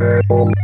Nemico!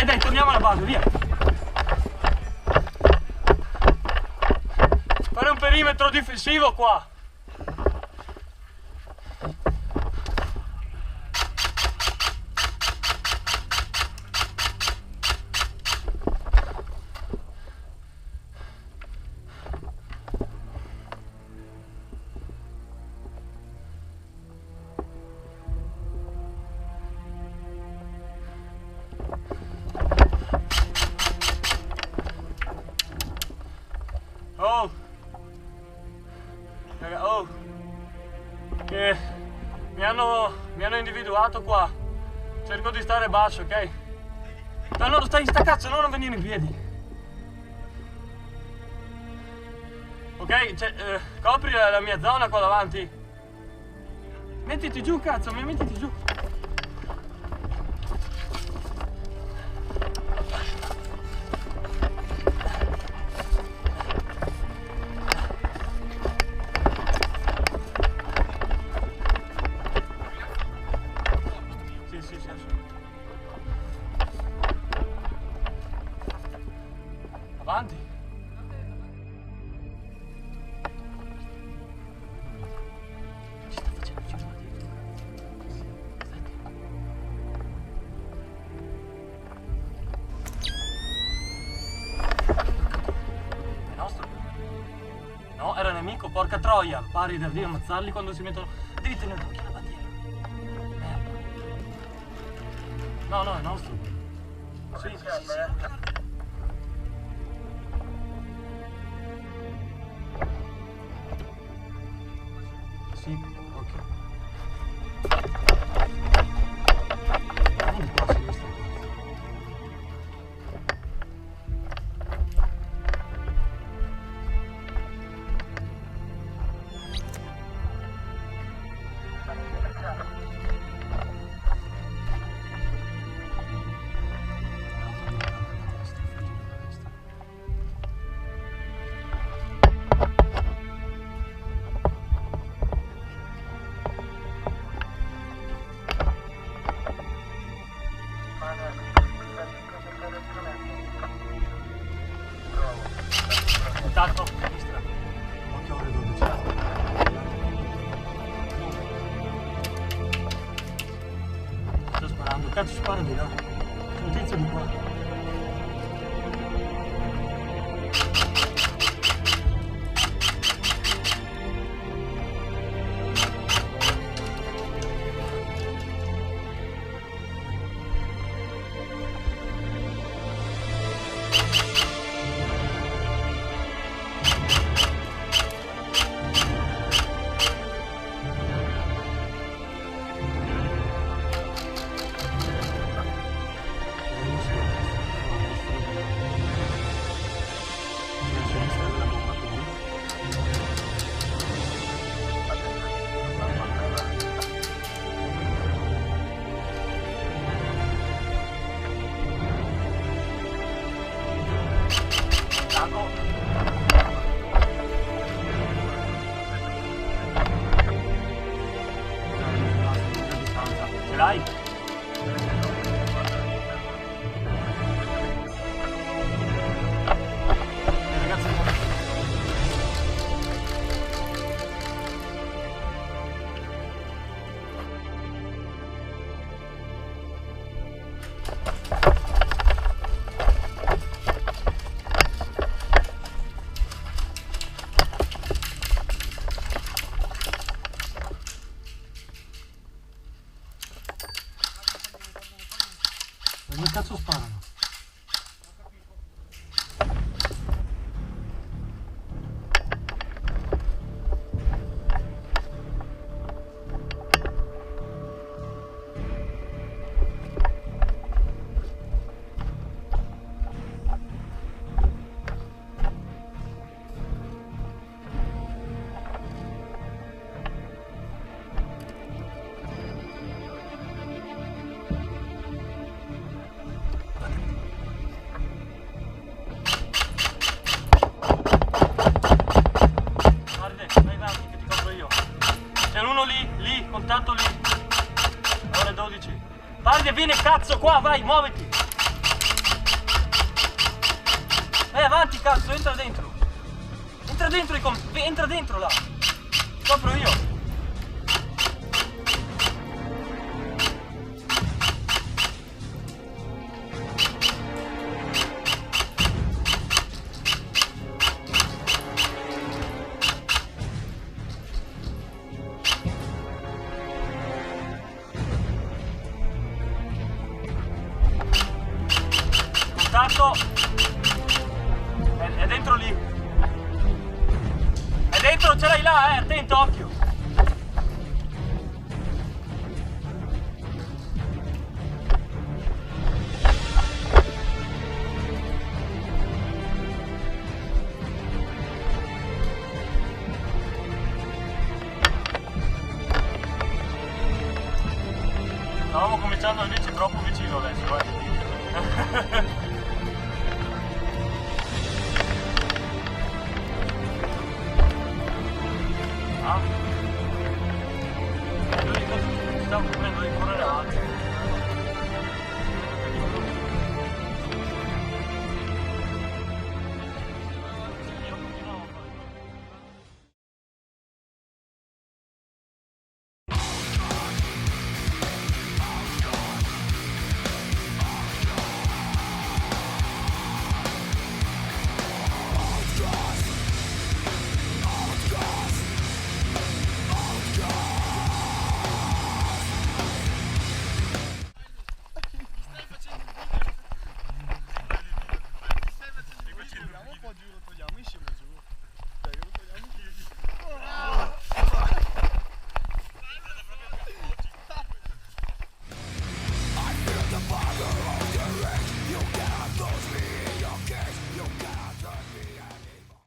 Dai, torniamo alla base, via! Fare un perimetro difensivo qua! Oh, che mi hanno individuato qua. Cerco di stare basso, ok? Ma no, stai sta cazzo, non venire in piedi. Ok, cioè, copri la mia zona qua davanti. Mettiti giù, cazzo, mettiti giù. Avanti. Ci sta facendo giro da dietro. È nostro? No, era nemico, porca troia. Pari da Dio ammazzarli quando si mettono. Devi tenere d'occhio la bandiera. Merda. No, è nostro. Sì. Sì, ok. Cazzo, spara di là. C'è un tizio di qua. Ce l'hai? Ragazzi, dove cazzo sparano? Vai avanti che ti copro io. C'è uno lì, contatto lì. Ore 12. Paride, vieni cazzo qua, vai, muoviti. Vai avanti cazzo, entra dentro. Entra dentro là. Ti copro io. Contatto. È dentro lì. È dentro, ce l'hai là, attento, occhio. Stavamo cominciando invece troppo vicino adesso,